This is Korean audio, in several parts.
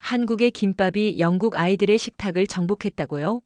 한국의 김밥이 영국 아이들의 식탁을 정복했다고요?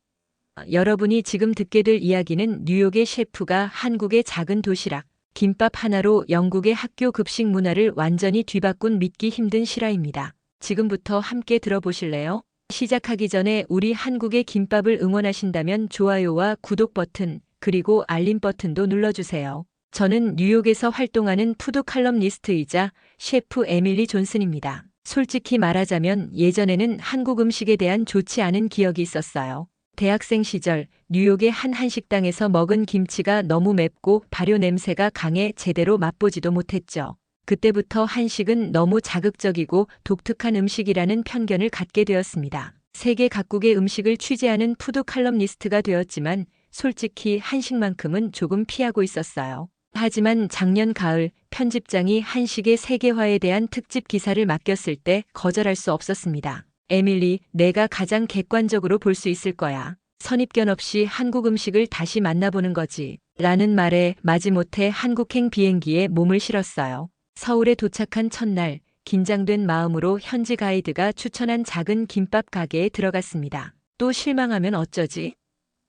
여러분이 지금 듣게 될 이야기는 뉴욕의 셰프가 한국의 작은 도시락, 김밥 하나로 영국의 학교 급식 문화를 완전히 뒤바꾼 믿기 힘든 실화입니다. 지금부터 함께 들어보실래요? 시작하기 전에 우리 한국의 김밥을 응원하신다면 좋아요와 구독 버튼, 그리고 알림 버튼도 눌러주세요. 저는 뉴욕에서 활동하는 푸드 칼럼니스트이자 셰프 에밀리 존슨입니다. 솔직히 말하자면 예전에는 한국 음식에 대한 좋지 않은 기억이 있었어요. 대학생 시절 뉴욕의 한 한식당에서 먹은 김치가 너무 맵고 발효 냄새가 강해 제대로 맛보지도 못했죠. 그때부터 한식은 너무 자극적이고 독특한 음식이라는 편견을 갖게 되었습니다. 세계 각국의 음식을 취재하는 푸드 칼럼니스트가 되었지만 솔직히 한식만큼은 조금 피하고 있었어요. 하지만 작년 가을 편집장이 한식의 세계화에 대한 특집 기사를 맡겼을 때 거절할 수 없었습니다. 에밀리, 내가 가장 객관적으로 볼 수 있을 거야. 선입견 없이 한국 음식을 다시 만나보는 거지. 라는 말에 마지못해 한국행 비행기에 몸을 실었어요. 서울에 도착한 첫날, 긴장된 마음으로 현지 가이드가 추천한 작은 김밥 가게에 들어갔습니다. 또 실망하면 어쩌지?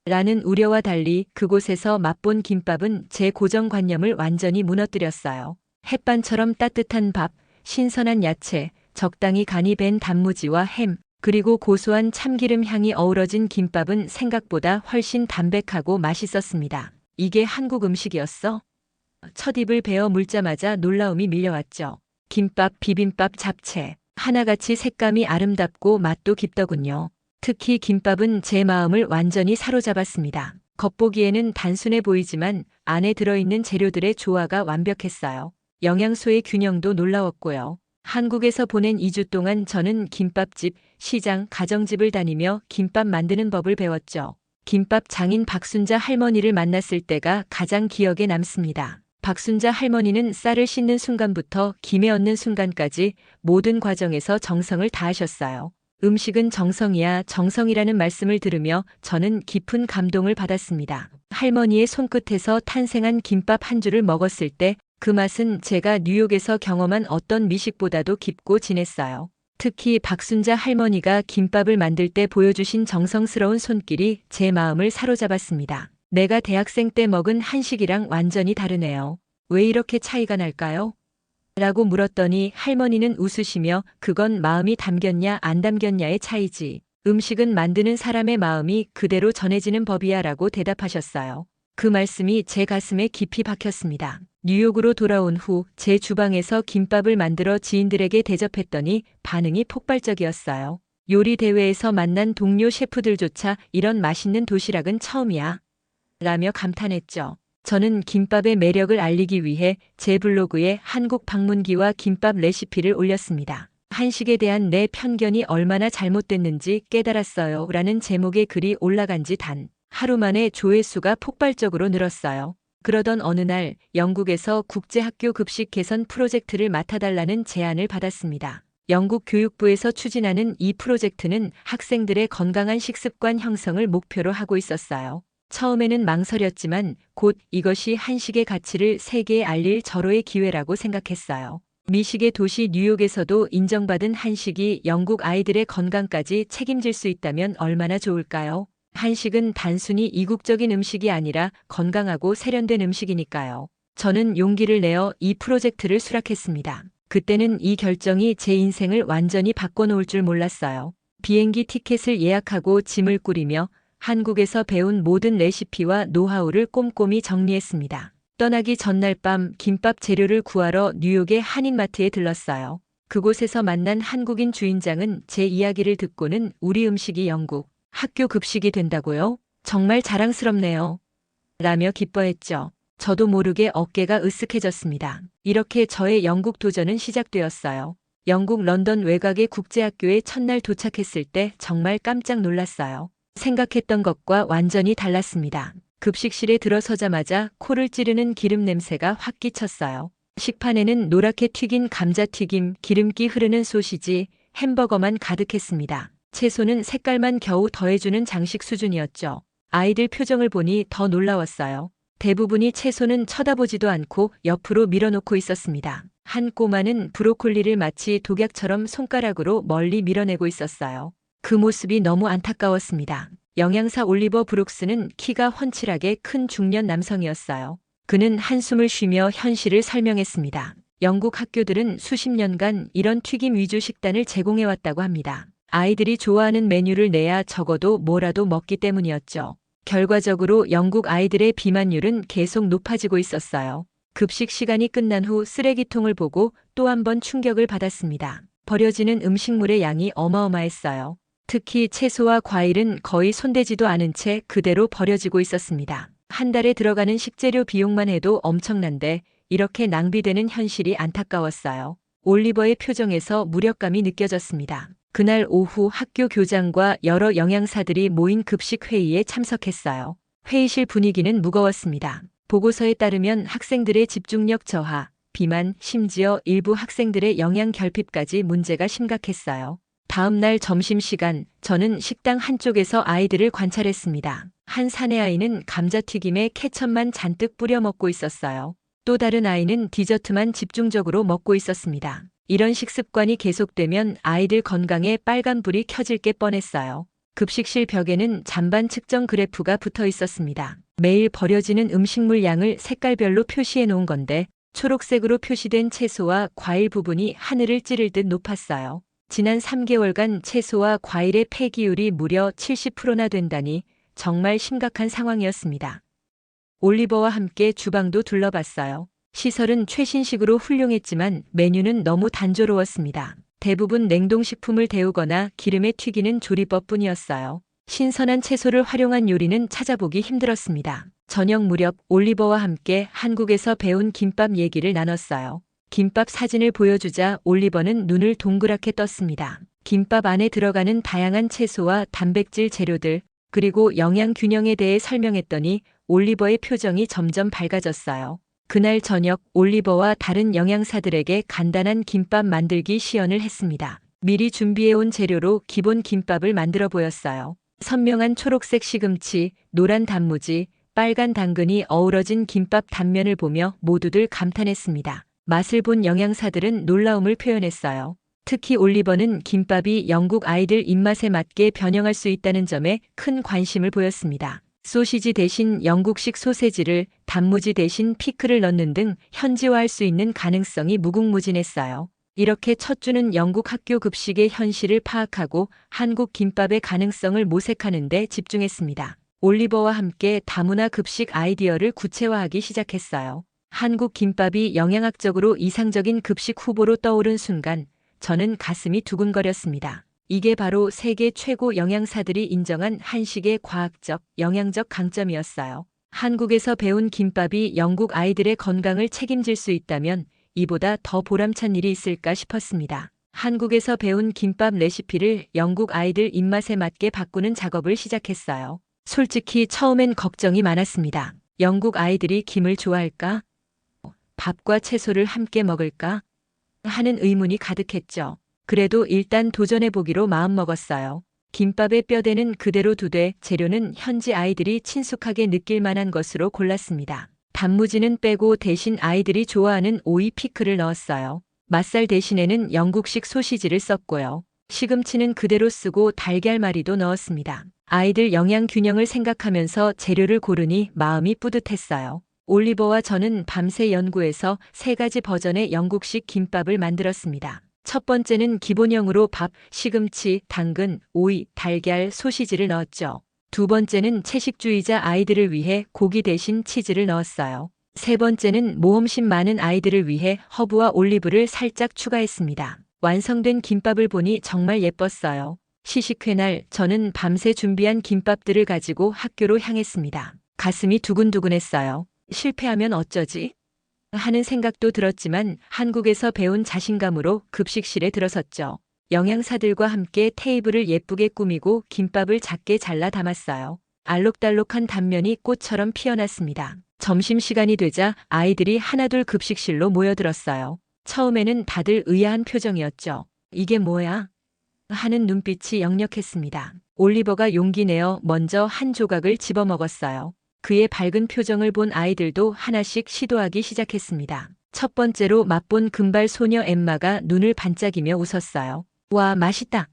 라는 우려와 달리 그곳에서 맛본 김밥은 제 고정관념을 완전히 무너뜨렸어요. 햇반처럼 따뜻한 밥, 신선한 야채, 적당히 간이 밴 단무지와 햄, 그리고 고소한 참기름 향이 어우러진 김밥은 생각보다 훨씬 담백하고 맛있었습니다. 이게 한국 음식이었어? 첫 입을 베어 물자마자 놀라움이 밀려왔죠. 김밥, 비빔밥, 잡채. 하나같이 색감이 아름답고 맛도 깊더군요. 특히 김밥은 제 마음을 완전히 사로잡았습니다. 겉보기에는 단순해 보이지만 안에 들어있는 재료들의 조화가 완벽했어요. 영양소의 균형도 놀라웠고요. 한국에서 보낸 2주 동안 저는 김밥집, 시장, 가정집을 다니며 김밥 만드는 법을 배웠죠. 김밥 장인 박순자 할머니를 만났을 때가 가장 기억에 남습니다. 박순자 할머니는 쌀을 씻는 순간부터 김에 얻는 순간까지 모든 과정에서 정성을 다하셨어요. 음식은 정성이야, 정성이라는 말씀을 들으며 저는 깊은 감동을 받았습니다. 할머니의 손끝에서 탄생한 김밥 한 줄을 먹었을 때 그 맛은 제가 뉴욕에서 경험한 어떤 미식보다도 깊고 진했어요. 특히 박순자 할머니가 김밥을 만들 때 보여주신 정성스러운 손길이 제 마음을 사로잡았습니다. 내가 대학생 때 먹은 한식이랑 완전히 다르네요. 왜 이렇게 차이가 날까요? 라고 물었더니 할머니는 웃으시며 그건 마음이 담겼냐 안 담겼냐의 차이지. 음식은 만드는 사람의 마음이 그대로 전해지는 법이야 라고 대답하셨어요. 그 말씀이 제 가슴에 깊이 박혔습니다. 뉴욕으로 돌아온 후 제 주방에서 김밥을 만들어 지인들에게 대접했더니 반응이 폭발적이었어요. 요리 대회에서 만난 동료 셰프들조차 이런 맛있는 도시락은 처음이야. 라며 감탄했죠. 저는 김밥의 매력을 알리기 위해 제 블로그에 한국 방문기와 김밥 레시피를 올렸습니다. 한식에 대한 내 편견이 얼마나 잘못됐는지 깨달았어요. 라는 제목의 글이 올라간 지 단 하루 만에 조회수가 폭발적으로 늘었어요. 그러던 어느 날 영국에서 국제학교 급식 개선 프로젝트를 맡아달라는 제안을 받았습니다. 영국 교육부에서 추진하는 이 프로젝트는 학생들의 건강한 식습관 형성을 목표로 하고 있었어요. 처음에는 망설였지만 곧 이것이 한식의 가치를 세계에 알릴 절호의 기회라고 생각했어요. 미식의 도시 뉴욕에서도 인정받은 한식이 영국 아이들의 건강까지 책임질 수 있다면 얼마나 좋을까요? 한식은 단순히 이국적인 음식이 아니라 건강하고 세련된 음식이니까요. 저는 용기를 내어 이 프로젝트를 수락했습니다. 그때는 이 결정이 제 인생을 완전히 바꿔놓을 줄 몰랐어요. 비행기 티켓을 예약하고 짐을 꾸리며 한국에서 배운 모든 레시피와 노하우를 꼼꼼히 정리했습니다. 떠나기 전날 밤 김밥 재료를 구하러 뉴욕의 한인마트에 들렀어요. 그곳에서 만난 한국인 주인장은 제 이야기를 듣고는 우리 음식이 영국 학교 급식이 된다고요? 정말 자랑스럽네요. 라며 기뻐했죠. 저도 모르게 어깨가 으쓱해졌습니다. 이렇게 저의 영국 도전은 시작되었어요. 영국 런던 외곽의 국제학교에 첫날 도착했을 때 정말 깜짝 놀랐어요. 생각했던 것과 완전히 달랐습니다. 급식실에 들어서자마자 코를 찌르는 기름 냄새가 확 끼쳤어요. 식판에는 노랗게 튀긴 감자튀김, 기름기 흐르는 소시지, 햄버거만 가득했습니다. 채소는 색깔만 겨우 더해주는 장식 수준이었죠. 아이들 표정을 보니 더 놀라웠어요. 대부분이 채소는 쳐다보지도 않고 옆으로 밀어놓고 있었습니다. 한 꼬마는 브로콜리를 마치 독약처럼 손가락으로 멀리 밀어내고 있었어요. 그 모습이 너무 안타까웠습니다. 영양사 올리버 브룩스는 키가 훤칠하게 큰 중년 남성이었어요. 그는 한숨을 쉬며 현실을 설명했습니다. 영국 학교들은 수십 년간 이런 튀김 위주 식단을 제공해왔다고 합니다. 아이들이 좋아하는 메뉴를 내야 적어도 뭐라도 먹기 때문이었죠. 결과적으로 영국 아이들의 비만율은 계속 높아지고 있었어요. 급식 시간이 끝난 후 쓰레기통을 보고 또 한 번 충격을 받았습니다. 버려지는 음식물의 양이 어마어마했어요. 특히 채소와 과일은 거의 손대지도 않은 채 그대로 버려지고 있었습니다. 한 달에 들어가는 식재료 비용만 해도 엄청난데 이렇게 낭비되는 현실이 안타까웠어요. 올리버의 표정에서 무력감이 느껴졌습니다. 그날 오후 학교 교장과 여러 영양사들이 모인 급식 회의에 참석했어요. 회의실 분위기는 무거웠습니다. 보고서에 따르면 학생들의 집중력 저하, 비만, 심지어 일부 학생들의 영양 결핍까지 문제가 심각했어요. 다음 날 점심시간, 저는 식당 한쪽에서 아이들을 관찰했습니다. 한 사내아이는 감자튀김에 케첩만 잔뜩 뿌려 먹고 있었어요. 또 다른 아이는 디저트만 집중적으로 먹고 있었습니다. 이런 식습관이 계속되면 아이들 건강에 빨간불이 켜질 게 뻔했어요. 급식실 벽에는 잔반 측정 그래프가 붙어 있었습니다. 매일 버려지는 음식물 양을 색깔별로 표시해 놓은 건데 초록색으로 표시된 채소와 과일 부분이 하늘을 찌를 듯 높았어요. 지난 3개월간 채소와 과일의 폐기율이 무려 70%나 된다니 정말 심각한 상황이었습니다. 올리버와 함께 주방도 둘러봤어요. 시설은 최신식으로 훌륭했지만 메뉴는 너무 단조로웠습니다. 대부분 냉동식품을 데우거나 기름에 튀기는 조리법뿐이었어요. 신선한 채소를 활용한 요리는 찾아보기 힘들었습니다. 저녁 무렵 올리버와 함께 한국에서 배운 김밥 얘기를 나눴어요. 김밥 사진을 보여주자 올리버는 눈을 동그랗게 떴습니다. 김밥 안에 들어가는 다양한 채소와 단백질 재료들, 그리고 영양 균형에 대해 설명했더니 올리버의 표정이 점점 밝아졌어요. 그날 저녁 올리버와 다른 영양사들에게 간단한 김밥 만들기 시연을 했습니다. 미리 준비해온 재료로 기본 김밥을 만들어 보였어요. 선명한 초록색 시금치, 노란 단무지, 빨간 당근이 어우러진 김밥 단면을 보며 모두들 감탄했습니다. 맛을 본 영양사들은 놀라움을 표현했어요. 특히 올리버는 김밥이 영국 아이들 입맛에 맞게 변형할 수 있다는 점에 큰 관심을 보였습니다. 소시지 대신 영국식 소세지를, 단무지 대신 피클을 넣는 등 현지화할 수 있는 가능성이 무궁무진했어요. 이렇게 첫 주는 영국 학교 급식의 현실을 파악하고 한국 김밥의 가능성을 모색하는 데 집중했습니다. 올리버와 함께 다문화 급식 아이디어를 구체화하기 시작했어요. 한국 김밥이 영양학적으로 이상적인 급식 후보로 떠오른 순간 저는 가슴이 두근거렸습니다. 이게 바로 세계 최고 영양사들이 인정한 한식의 과학적, 영양적 강점이었어요. 한국에서 배운 김밥이 영국 아이들의 건강을 책임질 수 있다면 이보다 더 보람찬 일이 있을까 싶었습니다. 한국에서 배운 김밥 레시피를 영국 아이들 입맛에 맞게 바꾸는 작업을 시작했어요. 솔직히 처음엔 걱정이 많았습니다. 영국 아이들이 김을 좋아할까? 밥과 채소를 함께 먹을까? 하는 의문이 가득했죠. 그래도 일단 도전해보기로 마음먹었어요. 김밥의 뼈대는 그대로 두되 재료는 현지 아이들이 친숙하게 느낄 만한 것으로 골랐습니다. 단무지는 빼고 대신 아이들이 좋아하는 오이 피클을 넣었어요. 맛살 대신에는 영국식 소시지를 썼고요. 시금치는 그대로 쓰고 달걀말이도 넣었습니다. 아이들 영양 균형을 생각하면서 재료를 고르니 마음이 뿌듯했어요. 올리버와 저는 밤새 연구해서 3가지 버전의 영국식 김밥을 만들었습니다. 첫 번째는 기본형으로 밥, 시금치, 당근, 오이, 달걀, 소시지를 넣었죠. 두 번째는 채식주의자 아이들을 위해 고기 대신 치즈를 넣었어요. 세 번째는 모험심 많은 아이들을 위해 허브와 올리브를 살짝 추가했습니다. 완성된 김밥을 보니 정말 예뻤어요. 시식회 날 저는 밤새 준비한 김밥들을 가지고 학교로 향했습니다. 가슴이 두근두근했어요. 실패하면 어쩌지? 하는 생각도 들었지만 한국에서 배운 자신감으로 급식실에 들어섰죠. 영양사들과 함께 테이블을 예쁘게 꾸미고 김밥을 작게 잘라 담았어요. 알록달록한 단면이 꽃처럼 피어났습니다. 점심시간이 되자 아이들이 하나둘 급식실로 모여들었어요. 처음에는 다들 의아한 표정이었죠. 이게 뭐야? 하는 눈빛이 역력했습니다. 올리버가 용기 내어 먼저 한 조각을 집어먹었어요. 그의 밝은 표정을 본 아이들도 하나씩 시도하기 시작했습니다. 첫 번째로 맛본 금발 소녀 엠마가 눈을 반짝이며 웃었어요. 와, 맛있다.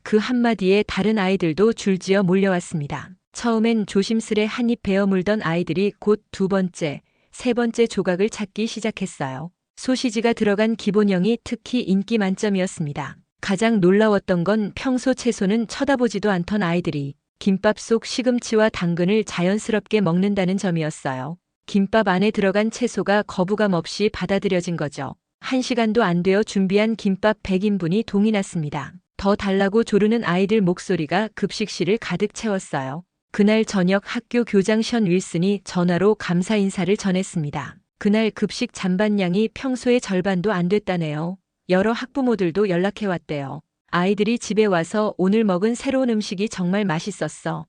그 한마디에 다른 아이들도 줄지어 몰려왔습니다. 처음엔 조심스레 한 입 베어 물던 아이들이 곧 두 번째, 세 번째 조각을 찾기 시작했어요. 소시지가 들어간 기본형이 특히 인기 만점이었습니다. 가장 놀라웠던 건 평소 채소는 쳐다보지도 않던 아이들이 김밥 속 시금치와 당근을 자연스럽게 먹는다는 점이었어요. 김밥 안에 들어간 채소가 거부감 없이 받아들여진 거죠. 1시간도 안 되어 준비한 김밥 100인분이 동이 났습니다. 더 달라고 조르는 아이들 목소리가 급식실을 가득 채웠어요. 그날 저녁 학교 교장 션 윌슨이 전화로 감사 인사를 전했습니다. 그날 급식 잔반량이 평소의 절반도 안 됐다네요. 여러 학부모들도 연락해왔대요. 아이들이 집에 와서 오늘 먹은 새로운 음식이 정말 맛있었어.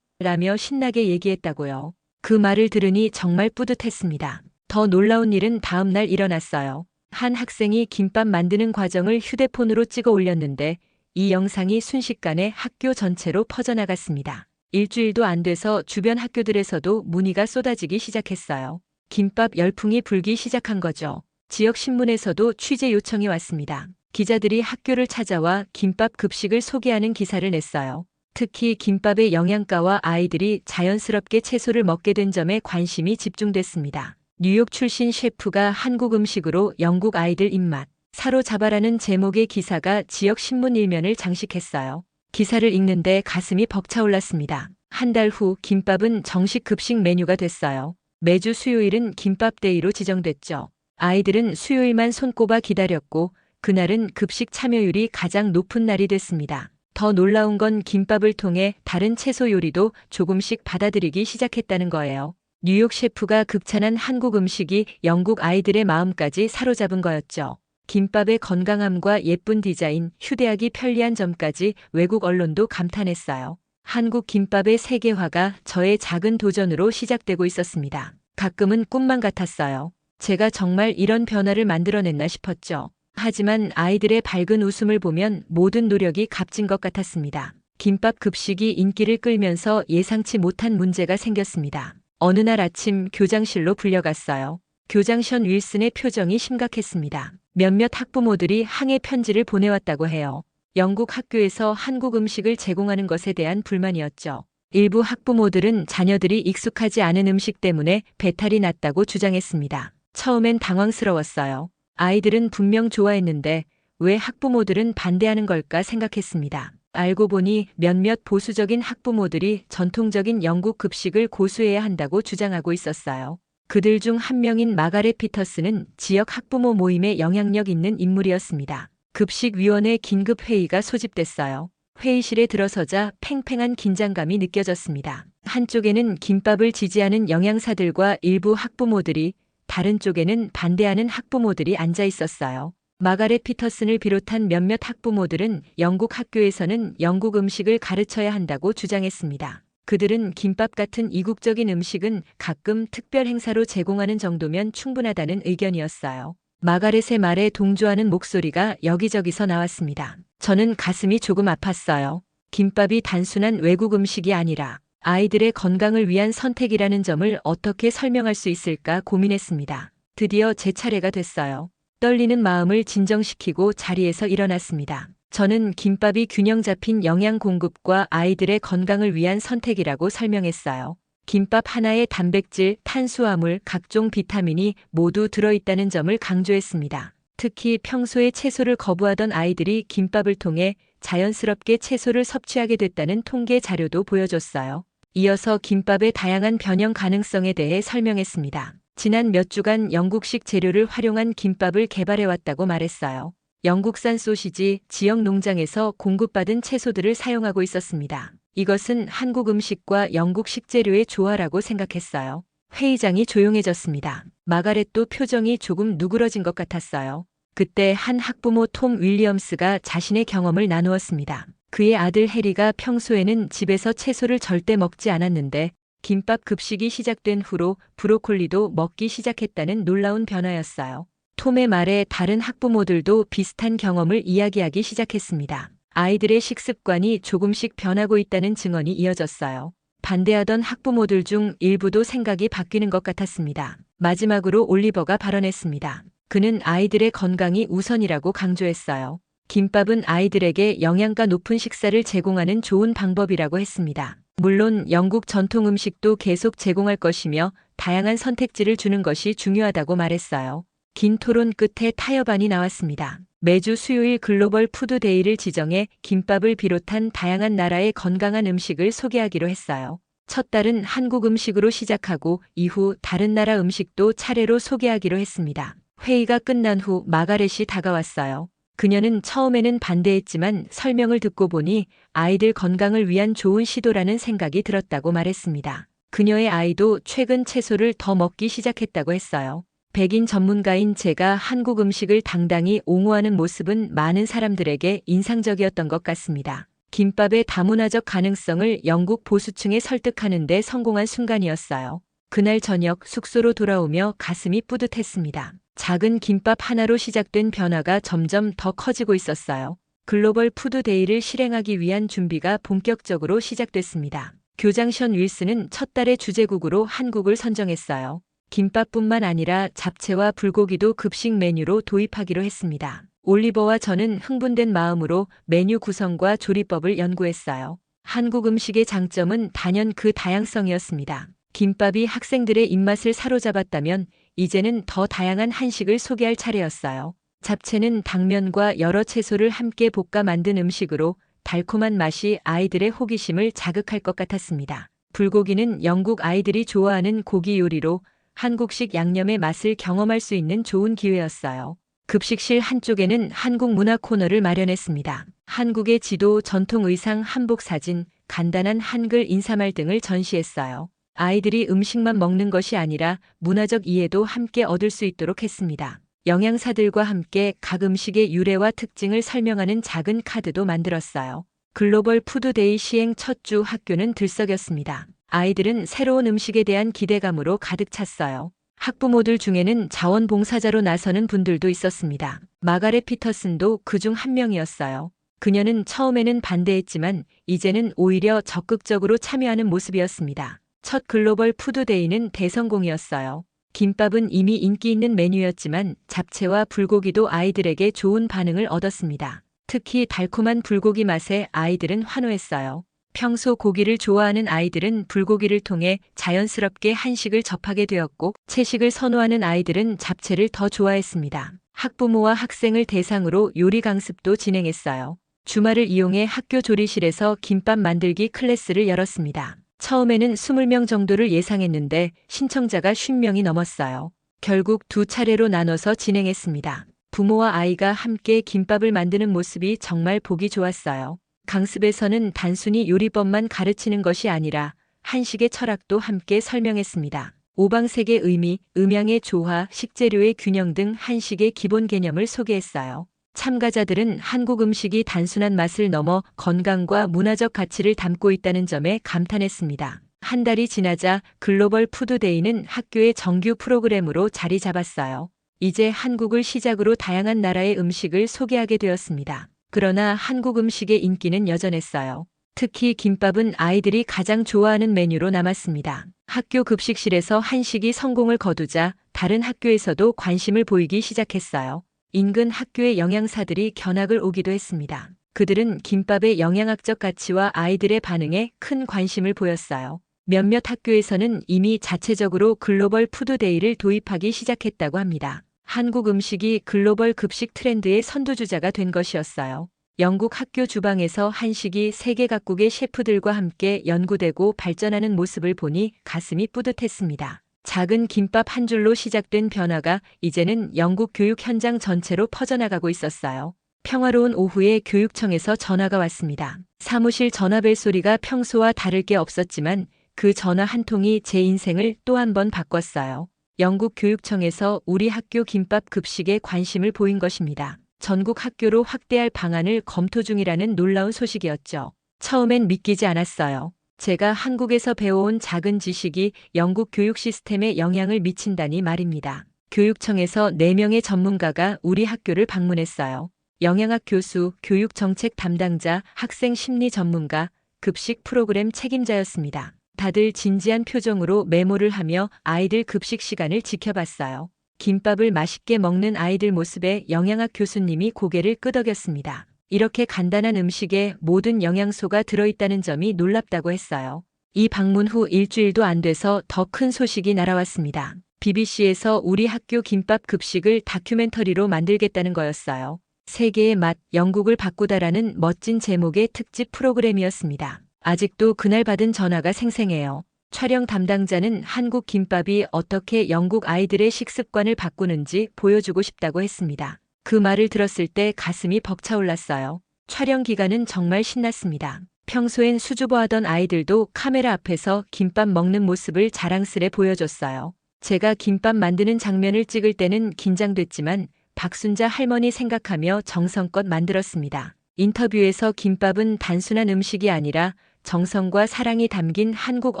라며 신나게 얘기했다고요. 그 말을 들으니 정말 뿌듯했습니다. 더 놀라운 일은 다음 날 일어났어요. 한 학생이 김밥 만드는 과정을 휴대폰으로 찍어 올렸는데 이 영상이 순식간에 학교 전체로 퍼져나갔습니다. 일주일도 안 돼서 주변 학교들에서도 문의가 쏟아지기 시작했어요. 김밥 열풍이 불기 시작한 거죠. 지역 신문에서도 취재 요청이 왔습니다. 기자들이 학교를 찾아와 김밥 급식을 소개하는 기사를 냈어요. 특히 김밥의 영양가와 아이들이 자연스럽게 채소를 먹게 된 점에 관심이 집중됐습니다. 뉴욕 출신 셰프가 한국 음식으로 영국 아이들 입맛 사로잡아라는 제목의 기사가 지역 신문 일면을 장식했어요. 기사를 읽는데 가슴이 벅차올랐습니다. 한 달 후 김밥은 정식 급식 메뉴가 됐어요. 매주 수요일은 김밥데이로 지정됐죠. 아이들은 수요일만 손꼽아 기다렸고 그날은 급식 참여율이 가장 높은 날이 됐습니다. 더 놀라운 건 김밥을 통해 다른 채소 요리도 조금씩 받아들이기 시작했다는 거예요. 뉴욕 셰프가 극찬한 한국 음식이 영국 아이들의 마음까지 사로잡은 거였죠. 김밥의 건강함과 예쁜 디자인, 휴대하기 편리한 점까지 외국 언론도 감탄했어요. 한국 김밥의 세계화가 저의 작은 도전으로 시작되고 있었습니다. 가끔은 꿈만 같았어요. 제가 정말 이런 변화를 만들어냈나 싶었죠. 하지만 아이들의 밝은 웃음을 보면 모든 노력이 값진 것 같았습니다. 김밥 급식이 인기를 끌면서 예상치 못한 문제가 생겼습니다. 어느 날 아침 교장실로 불려갔어요. 교장 션 윌슨의 표정이 심각했습니다. 몇몇 학부모들이 항해 편지를 보내왔다고 해요. 영국 학교에서 한국 음식을 제공하는 것에 대한 불만이었죠. 일부 학부모들은 자녀들이 익숙하지 않은 음식 때문에 배탈이 났다고 주장했습니다. 처음엔 당황스러웠어요. 아이들은 분명 좋아했는데 왜 학부모들은 반대하는 걸까 생각했습니다. 알고 보니 몇몇 보수적인 학부모들이 전통적인 영국 급식을 고수해야 한다고 주장하고 있었어요. 그들 중 한 명인 마가렛 피터스는 지역 학부모 모임에 영향력 있는 인물이었습니다. 급식위원회 긴급회의가 소집됐어요. 회의실에 들어서자 팽팽한 긴장감이 느껴졌습니다. 한쪽에는 김밥을 지지하는 영양사들과 일부 학부모들이, 다른 쪽에는 반대하는 학부모들이 앉아 있었어요. 마가렛 피터슨을 비롯한 몇몇 학부모들은 영국 학교에서는 영국 음식을 가르쳐야 한다고 주장했습니다. 그들은 김밥 같은 이국적인 음식은 가끔 특별 행사로 제공하는 정도면 충분하다는 의견이었어요. 마가렛의 말에 동조하는 목소리가 여기저기서 나왔습니다. 저는 가슴이 조금 아팠어요. 김밥이 단순한 외국 음식이 아니라 아이들의 건강을 위한 선택이라는 점을 어떻게 설명할 수 있을까 고민했습니다. 드디어 제 차례가 됐어요. 떨리는 마음을 진정시키고 자리에서 일어났습니다. 저는 김밥이 균형 잡힌 영양 공급과 아이들의 건강을 위한 선택이라고 설명했어요. 김밥 하나에 단백질, 탄수화물, 각종 비타민이 모두 들어있다는 점을 강조했습니다. 특히 평소에 채소를 거부하던 아이들이 김밥을 통해 자연스럽게 채소를 섭취하게 됐다는 통계 자료도 보여줬어요. 이어서 김밥의 다양한 변형 가능성에 대해 설명했습니다. 지난 몇 주간 영국식 재료를 활용한 김밥을 개발해왔다고 말했어요. 영국산 소시지, 지역 농장에서 공급받은 채소들을 사용하고 있었습니다. 이것은 한국 음식과 영국 식재료의 조화라고 생각했어요. 회의장이 조용해졌습니다. 마가렛도 표정이 조금 누그러진 것 같았어요. 그때 한 학부모 톰 윌리엄스가 자신의 경험을 나누었습니다. 그의 아들 해리가 평소에는 집에서 채소를 절대 먹지 않았는데 김밥 급식이 시작된 후로 브로콜리도 먹기 시작했다는 놀라운 변화였어요. 톰의 말에 다른 학부모들도 비슷한 경험을 이야기하기 시작했습니다. 아이들의 식습관이 조금씩 변하고 있다는 증언이 이어졌어요. 반대하던 학부모들 중 일부도 생각이 바뀌는 것 같았습니다. 마지막으로 올리버가 발언했습니다. 그는 아이들의 건강이 우선이라고 강조했어요. 김밥은 아이들에게 영양가 높은 식사를 제공하는 좋은 방법이라고 했습니다. 물론 영국 전통 음식도 계속 제공할 것이며 다양한 선택지를 주는 것이 중요하다고 말했어요. 긴 토론 끝에 타협안이 나왔습니다. 매주 수요일 글로벌 푸드데이를 지정해 김밥을 비롯한 다양한 나라의 건강한 음식을 소개하기로 했어요. 첫 달은 한국 음식으로 시작하고 이후 다른 나라 음식도 차례로 소개하기로 했습니다. 회의가 끝난 후 마가렛이 다가왔어요. 그녀는 처음에는 반대했지만 설명을 듣고 보니 아이들 건강을 위한 좋은 시도라는 생각이 들었다고 말했습니다. 그녀의 아이도 최근 채소를 더 먹기 시작했다고 했어요. 백인 전문가인 제가 한국 음식을 당당히 옹호하는 모습은 많은 사람들에게 인상적이었던 것 같습니다. 김밥의 다문화적 가능성을 영국 보수층에 설득하는 데 성공한 순간이었어요. 그날 저녁 숙소로 돌아오며 가슴이 뿌듯했습니다. 작은 김밥 하나로 시작된 변화가 점점 더 커지고 있었어요. 글로벌 푸드데이를 실행하기 위한 준비가 본격적으로 시작됐습니다. 교장 션 윌슨은 첫 달의 주제국으로 한국을 선정했어요. 김밥뿐만 아니라 잡채와 불고기도 급식 메뉴로 도입하기로 했습니다. 올리버와 저는 흥분된 마음으로 메뉴 구성과 조리법을 연구했어요. 한국 음식의 장점은 단연 그 다양성이었습니다. 김밥이 학생들의 입맛을 사로잡았다면 이제는 더 다양한 한식을 소개할 차례였어요. 잡채는 당면과 여러 채소를 함께 볶아 만든 음식으로 달콤한 맛이 아이들의 호기심을 자극할 것 같았습니다. 불고기는 영국 아이들이 좋아하는 고기 요리로 한국식 양념의 맛을 경험할 수 있는 좋은 기회였어요. 급식실 한쪽에는 한국 문화 코너를 마련했습니다. 한국의 지도, 전통 의상, 한복 사진, 간단한 한글 인사말 등을 전시했어요. 아이들이 음식만 먹는 것이 아니라 문화적 이해도 함께 얻을 수 있도록 했습니다. 영양사들과 함께 각 음식의 유래와 특징을 설명하는 작은 카드도 만들었어요. 글로벌 푸드데이 시행 첫 주 학교는 들썩였습니다. 아이들은 새로운 음식에 대한 기대감으로 가득 찼어요. 학부모들 중에는 자원봉사자로 나서는 분들도 있었습니다. 마가렛 피터슨도 그중 한 명이었어요. 그녀는 처음에는 반대했지만 이제는 오히려 적극적으로 참여하는 모습이었습니다. 첫 글로벌 푸드데이는 대성공이었어요. 김밥은 이미 인기 있는 메뉴였지만 잡채와 불고기도 아이들에게 좋은 반응을 얻었습니다. 특히 달콤한 불고기 맛에 아이들은 환호했어요. 평소 고기를 좋아하는 아이들은 불고기를 통해 자연스럽게 한식을 접하게 되었고 채식을 선호하는 아이들은 잡채를 더 좋아했습니다. 학부모와 학생을 대상으로 요리 강습도 진행했어요. 주말을 이용해 학교 조리실에서 김밥 만들기 클래스를 열었습니다. 처음에는 20명 정도를 예상했는데 신청자가 50명이 넘었어요. 결국 두 차례로 나눠서 진행했습니다. 부모와 아이가 함께 김밥을 만드는 모습이 정말 보기 좋았어요. 강습에서는 단순히 요리법만 가르치는 것이 아니라 한식의 철학도 함께 설명했습니다. 오방색의 의미, 음양의 조화, 식재료의 균형 등 한식의 기본 개념을 소개했어요. 참가자들은 한국 음식이 단순한 맛을 넘어 건강과 문화적 가치를 담고 있다는 점에 감탄했습니다. 한 달이 지나자 글로벌 푸드데이는 학교의 정규 프로그램으로 자리 잡았어요. 이제 한국을 시작으로 다양한 나라의 음식을 소개하게 되었습니다. 그러나 한국 음식의 인기는 여전했어요. 특히 김밥은 아이들이 가장 좋아하는 메뉴로 남았습니다. 학교 급식실에서 한식이 성공을 거두자 다른 학교에서도 관심을 보이기 시작했어요. 인근 학교의 영양사들이 견학을 오기도 했습니다. 그들은 김밥의 영양학적 가치와 아이들의 반응에 큰 관심을 보였어요. 몇몇 학교에서는 이미 자체적으로 글로벌 푸드데이를 도입하기 시작했다고 합니다. 한국 음식이 글로벌 급식 트렌드의 선두주자가 된 것이었어요. 영국 학교 주방에서 한식이 세계 각국의 셰프들과 함께 연구되고 발전하는 모습을 보니 가슴이 뿌듯했습니다. 작은 김밥 한 줄로 시작된 변화가 이제는 영국 교육 현장 전체로 퍼져나가고 있었어요. 평화로운 오후에 교육청에서 전화가 왔습니다. 사무실 전화벨 소리가 평소와 다를 게 없었지만 그 전화 한 통이 제 인생을 또 한 번 바꿨어요. 영국 교육청에서 우리 학교 김밥 급식에 관심을 보인 것입니다. 전국 학교로 확대할 방안을 검토 중이라는 놀라운 소식이었죠. 처음엔 믿기지 않았어요. 제가 한국에서 배워온 작은 지식이 영국 교육 시스템에 영향을 미친다니 말입니다. 교육청에서 4명의 전문가가 우리 학교를 방문했어요. 영양학 교수, 교육 정책 담당자, 학생 심리 전문가, 급식 프로그램 책임자였습니다. 다들 진지한 표정으로 메모를 하며 아이들 급식 시간을 지켜봤어요. 김밥을 맛있게 먹는 아이들 모습에 영양학 교수님이 고개를 끄덕였습니다. 이렇게 간단한 음식에 모든 영양소가 들어있다는 점이 놀랍다고 했어요. 이 방문 후 일주일도 안 돼서 더 큰 소식이 날아왔습니다. BBC에서 우리 학교 김밥 급식을 다큐멘터리로 만들겠다는 거였어요. 세계의 맛, 영국을 바꾸다라는 멋진 제목의 특집 프로그램이었습니다. 아직도 그날 받은 전화가 생생해요. 촬영 담당자는 한국 김밥이 어떻게 영국 아이들의 식습관을 바꾸는지 보여주고 싶다고 했습니다. 그 말을 들었을 때 가슴이 벅차올랐어요. 촬영 기간은 정말 신났습니다. 평소엔 수줍어하던 아이들도 카메라 앞에서 김밥 먹는 모습을 자랑스레 보여줬어요. 제가 김밥 만드는 장면을 찍을 때는 긴장됐지만 박순자 할머니 생각하며 정성껏 만들었습니다. 인터뷰에서 김밥은 단순한 음식이 아니라 정성과 사랑이 담긴 한국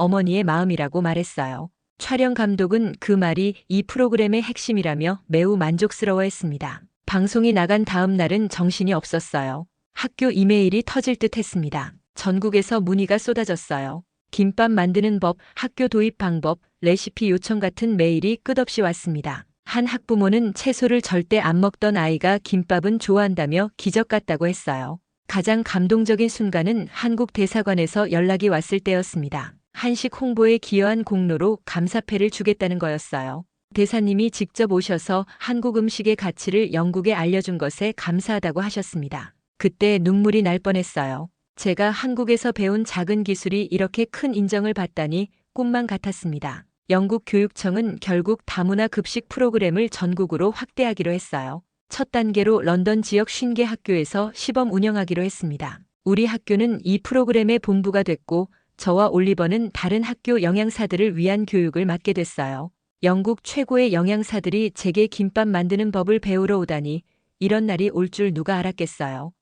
어머니의 마음이라고 말했어요. 촬영 감독은 그 말이 이 프로그램의 핵심이라며 매우 만족스러워했습니다. 방송이 나간 다음 날은 정신이 없었어요. 학교 이메일이 터질 듯 했습니다. 전국에서 문의가 쏟아졌어요. 김밥 만드는 법, 학교 도입 방법, 레시피 요청 같은 메일이 끝없이 왔습니다. 한 학부모는 채소를 절대 안 먹던 아이가 김밥은 좋아한다며 기적 같다고 했어요. 가장 감동적인 순간은 한국 대사관에서 연락이 왔을 때였습니다. 한식 홍보에 기여한 공로로 감사패를 주겠다는 거였어요. 대사님이 직접 오셔서 한국 음식의 가치를 영국에 알려준 것에 감사하다고 하셨습니다. 그때 눈물이 날 뻔했어요. 제가 한국에서 배운 작은 기술이 이렇게 큰 인정을 받다니 꿈만 같았습니다. 영국 교육청은 결국 다문화 급식 프로그램을 전국으로 확대하기로 했어요. 첫 단계로 런던 지역 50개 학교에서 시범 운영하기로 했습니다. 우리 학교는 이 프로그램의 본부가 됐고 저와 올리버는 다른 학교 영양사들을 위한 교육을 맡게 됐어요. 영국 최고의 영양사들이 제게 김밥 만드는 법을 배우러 오다니 이런 날이 올 줄 누가 알았겠어요.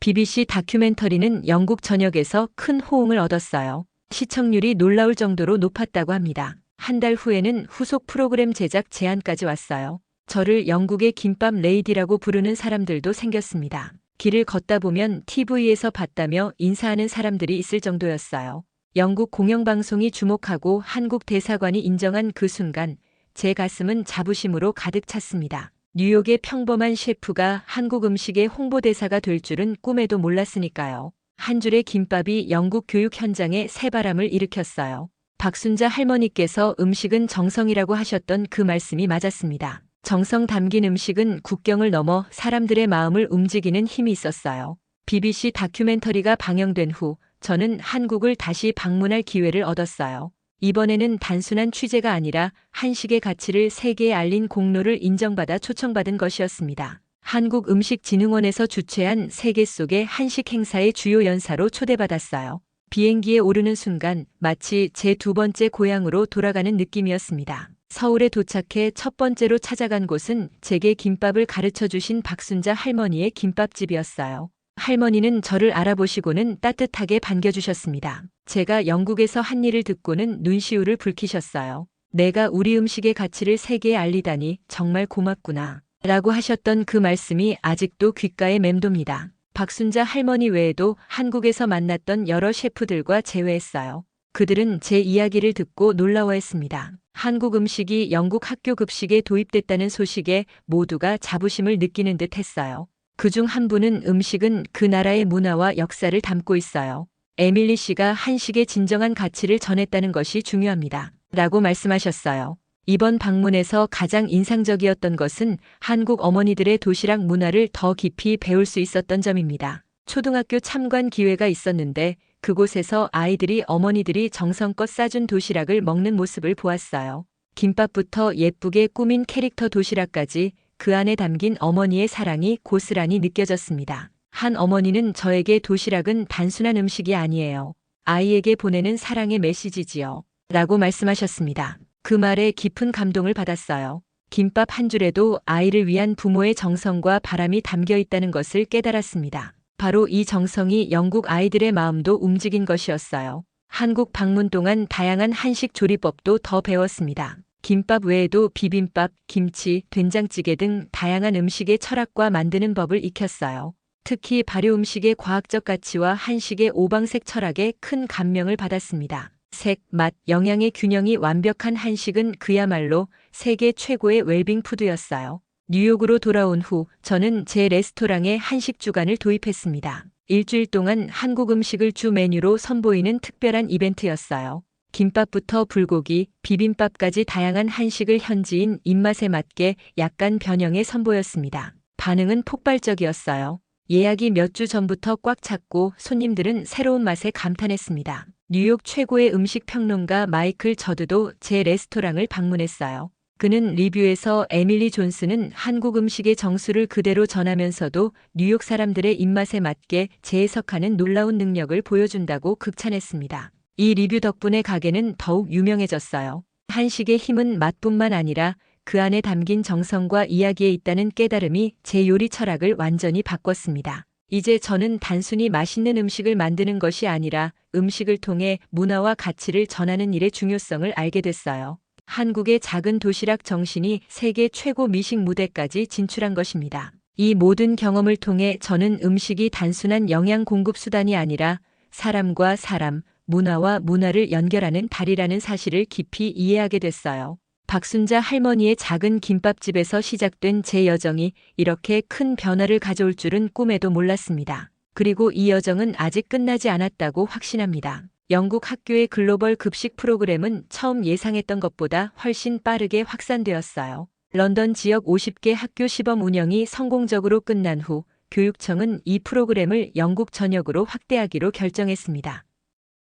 BBC 다큐멘터리는 영국 전역에서 큰 호응을 얻었어요. 시청률이 놀라울 정도로 높았다고 합니다. 한 달 후에는 후속 프로그램 제작 제안까지 왔어요. 저를 영국의 김밥 레이디라고 부르는 사람들도 생겼습니다. 길을 걷다 보면 TV에서 봤다며 인사하는 사람들이 있을 정도였어요. 영국 공영방송이 주목하고 한국 대사관이 인정한 그 순간 제 가슴은 자부심으로 가득 찼습니다. 뉴욕의 평범한 셰프가 한국 음식의 홍보대사가 될 줄은 꿈에도 몰랐으니까요. 한 줄의 김밥이 영국 교육 현장에 새바람을 일으켰어요. 박순자 할머니께서 음식은 정성이라고 하셨던 그 말씀이 맞았습니다. 정성 담긴 음식은 국경을 넘어 사람들의 마음을 움직이는 힘이 있었어요. BBC 다큐멘터리가 방영된 후 저는 한국을 다시 방문할 기회를 얻었어요. 이번에는 단순한 취재가 아니라 한식의 가치를 세계에 알린 공로를 인정받아 초청받은 것이었습니다. 한국음식진흥원에서 주최한 세계 속의 한식 행사의 주요 연사로 초대받았어요. 비행기에 오르는 순간 마치 제 두 번째 고향으로 돌아가는 느낌이었습니다. 서울에 도착해 첫 번째로 찾아간 곳은 제게 김밥을 가르쳐 주신 박순자 할머니의 김밥집이었어요. 할머니는 저를 알아보시고는 따뜻하게 반겨주셨습니다. 제가 영국에서 한 일을 듣고는 눈시울을 붉히셨어요. 내가 우리 음식의 가치를 세계에 알리다니 정말 고맙구나. 라고 하셨던 그 말씀이 아직도 귓가에 맴돕니다. 박순자 할머니 외에도 한국에서 만났던 여러 셰프들과 재회했어요. 그들은 제 이야기를 듣고 놀라워했습니다. 한국 음식이 영국 학교 급식에 도입됐다는 소식에 모두가 자부심을 느끼는 듯 했어요. 그중 한 분은 음식은 그 나라의 문화와 역사를 담고 있어요. 에밀리 씨가 한식의 진정한 가치를 전했다는 것이 중요합니다. 라고 말씀하셨어요. 이번 방문에서 가장 인상적이었던 것은 한국 어머니들의 도시락 문화를 더 깊이 배울 수 있었던 점입니다. 초등학교 참관 기회가 있었는데 그곳에서 아이들이 어머니들이 정성껏 싸준 도시락을 먹는 모습을 보았어요. 김밥부터 예쁘게 꾸민 캐릭터 도시락까지 그 안에 담긴 어머니의 사랑이 고스란히 느껴졌습니다. 한 어머니는 저에게 도시락은 단순한 음식이 아니에요. 아이에게 보내는 사랑의 메시지지요. 라고 말씀하셨습니다. 그 말에 깊은 감동을 받았어요. 김밥 한 줄에도 아이를 위한 부모의 정성과 바람이 담겨 있다는 것을 깨달았습니다. 바로 이 정성이 영국 아이들의 마음도 움직인 것이었어요. 한국 방문 동안 다양한 한식 조리법도 더 배웠습니다. 김밥 외에도 비빔밥, 김치, 된장찌개 등 다양한 음식의 철학과 만드는 법을 익혔어요. 특히 발효 음식의 과학적 가치와 한식의 오방색 철학에 큰 감명을 받았습니다. 색, 맛, 영양의 균형이 완벽한 한식은 그야말로 세계 최고의 웰빙 푸드였어요. 뉴욕으로 돌아온 후 저는 제 레스토랑에 한식 주간을 도입했습니다. 일주일 동안 한국 음식을 주 메뉴로 선보이는 특별한 이벤트였어요. 김밥부터 불고기, 비빔밥까지 다양한 한식을 현지인 입맛에 맞게 약간 변형해 선보였습니다. 반응은 폭발적이었어요. 예약이 몇 주 전부터 꽉 찼고 손님들은 새로운 맛에 감탄했습니다. 뉴욕 최고의 음식 평론가 마이클 저드도 제 레스토랑을 방문했어요. 그는 리뷰에서 에밀리 존스는 한국 음식의 정수를 그대로 전하면서도 뉴욕 사람들의 입맛에 맞게 재해석하는 놀라운 능력을 보여준다고 극찬했습니다. 이 리뷰 덕분에 가게는 더욱 유명해졌어요. 한식의 힘은 맛뿐만 아니라 그 안에 담긴 정성과 이야기에 있다는 깨달음이 제 요리 철학을 완전히 바꿨습니다. 이제 저는 단순히 맛있는 음식을 만드는 것이 아니라 음식을 통해 문화와 가치를 전하는 일의 중요성을 알게 됐어요. 한국의 작은 도시락 정신이 세계 최고 미식 무대까지 진출한 것입니다. 이 모든 경험을 통해 저는 음식이 단순한 영양 공급 수단이 아니라 사람과 사람, 문화와 문화를 연결하는 다리라는 사실을 깊이 이해하게 됐어요. 박순자 할머니의 작은 김밥집에서 시작된 제 여정이 이렇게 큰 변화를 가져올 줄은 꿈에도 몰랐습니다. 그리고 이 여정은 아직 끝나지 않았다고 확신합니다. 영국 학교의 글로벌 급식 프로그램은 처음 예상했던 것보다 훨씬 빠르게 확산되었어요. 런던 지역 50개 학교 시범 운영이 성공적으로 끝난 후 교육청은 이 프로그램을 영국 전역으로 확대하기로 결정했습니다.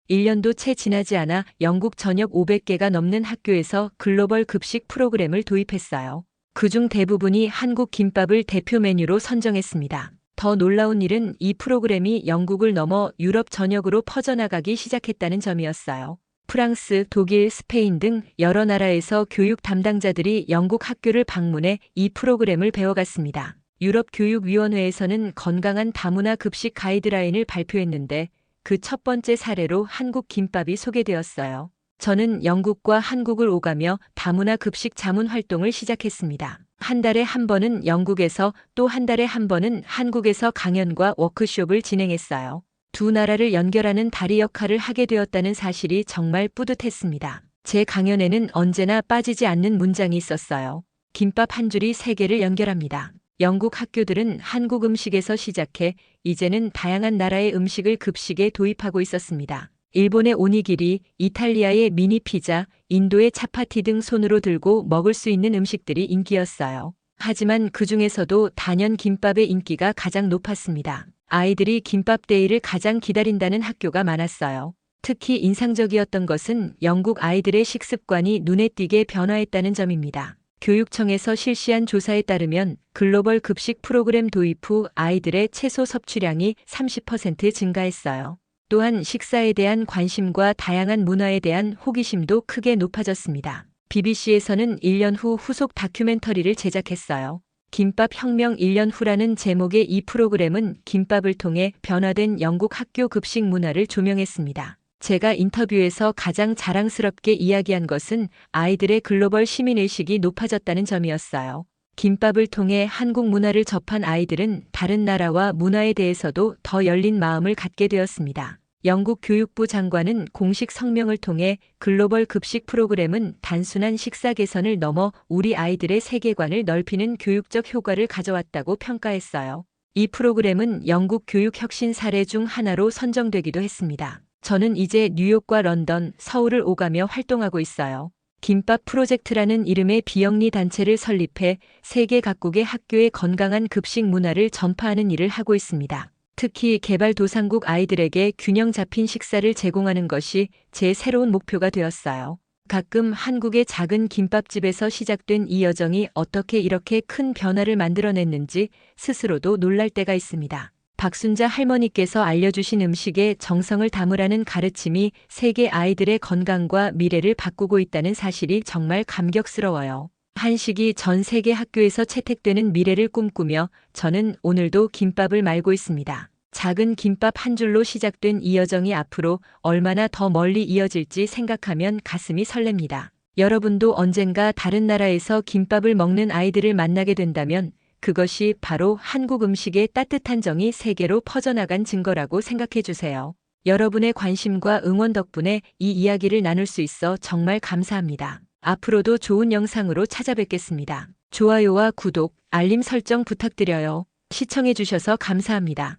1년도 채 지나지 않아 영국 전역 500개가 넘는 학교에서 글로벌 급식 프로그램을 도입했어요. 그중 대부분이 한국 김밥을 대표 메뉴로 선정했습니다. 더 놀라운 일은 이 프로그램이 영국을 넘어 유럽 전역으로 퍼져나가기 시작했다는 점이었어요. 프랑스, 독일, 스페인 등 여러 나라에서 교육 담당자들이 영국 학교를 방문해 이 프로그램을 배워갔습니다. 유럽교육위원회에서는 건강한 다문화 급식 가이드라인을 발표했는데 그 첫 번째 사례로 한국 김밥이 소개되었어요. 저는 영국과 한국을 오가며 다문화 급식 자문 활동을 시작했습니다. 한 달에 한 번은 영국에서 또 한 달에 한 번은 한국에서 강연과 워크숍을 진행했어요. 두 나라를 연결하는 다리 역할을 하게 되었다는 사실이 정말 뿌듯했습니다. 제 강연에는 언제나 빠지지 않는 문장이 있었어요. 김밥 한 줄이 세계를 연결합니다. 영국 학교들은 한국 음식에서 시작해 이제는 다양한 나라의 음식을 급식에 도입하고 있었습니다. 일본의 오니기리, 이탈리아의 미니 피자, 인도의 차파티 등 손으로 들고 먹을 수 있는 음식들이 인기였어요. 하지만 그 중에서도 단연 김밥의 인기가 가장 높았습니다. 아이들이 김밥 데이를 가장 기다린다는 학교가 많았어요. 특히 인상적이었던 것은 영국 아이들의 식습관이 눈에 띄게 변화했다는 점입니다. 교육청에서 실시한 조사에 따르면 글로벌 급식 프로그램 도입 후 아이들의 채소 섭취량이 30% 증가했어요. 또한 식사에 대한 관심과 다양한 문화에 대한 호기심도 크게 높아졌습니다. BBC에서는 1년 후 후속 다큐멘터리를 제작했어요. 김밥 혁명 1년 후라는 제목의 이 프로그램은 김밥을 통해 변화된 영국 학교 급식 문화를 조명했습니다. 제가 인터뷰에서 가장 자랑스럽게 이야기한 것은 아이들의 글로벌 시민의식이 높아졌다는 점이었어요. 김밥을 통해 한국 문화를 접한 아이들은 다른 나라와 문화에 대해서도 더 열린 마음을 갖게 되었습니다. 영국 교육부 장관은 공식 성명을 통해 글로벌 급식 프로그램은 단순한 식사 개선을 넘어 우리 아이들의 세계관을 넓히는 교육적 효과를 가져왔다고 평가했어요. 이 프로그램은 영국 교육 혁신 사례 중 하나로 선정되기도 했습니다. 저는 이제 뉴욕과 런던, 서울을 오가며 활동하고 있어요. 김밥 프로젝트라는 이름의 비영리 단체를 설립해 세계 각국의 학교의 건강한 급식 문화를 전파하는 일을 하고 있습니다. 특히 개발도상국 아이들에게 균형 잡힌 식사를 제공하는 것이 제 새로운 목표가 되었어요. 가끔 한국의 작은 김밥집에서 시작된 이 여정이 어떻게 이렇게 큰 변화를 만들어냈는지 스스로도 놀랄 때가 있습니다. 박순자 할머니께서 알려주신 음식에 정성을 담으라는 가르침이 세계 아이들의 건강과 미래를 바꾸고 있다는 사실이 정말 감격스러워요. 한식이 전 세계 학교에서 채택되는 미래를 꿈꾸며 저는 오늘도 김밥을 말고 있습니다. 작은 김밥 한 줄로 시작된 이 여정이 앞으로 얼마나 더 멀리 이어질지 생각하면 가슴이 설렙니다. 여러분도 언젠가 다른 나라에서 김밥을 먹는 아이들을 만나게 된다면 그것이 바로 한국 음식의 따뜻한 정이 세계로 퍼져나간 증거라고 생각해 주세요. 여러분의 관심과 응원 덕분에 이 이야기를 나눌 수 있어 정말 감사합니다. 앞으로도 좋은 영상으로 찾아뵙겠습니다. 좋아요와 구독, 알림 설정 부탁드려요. 시청해주셔서 감사합니다.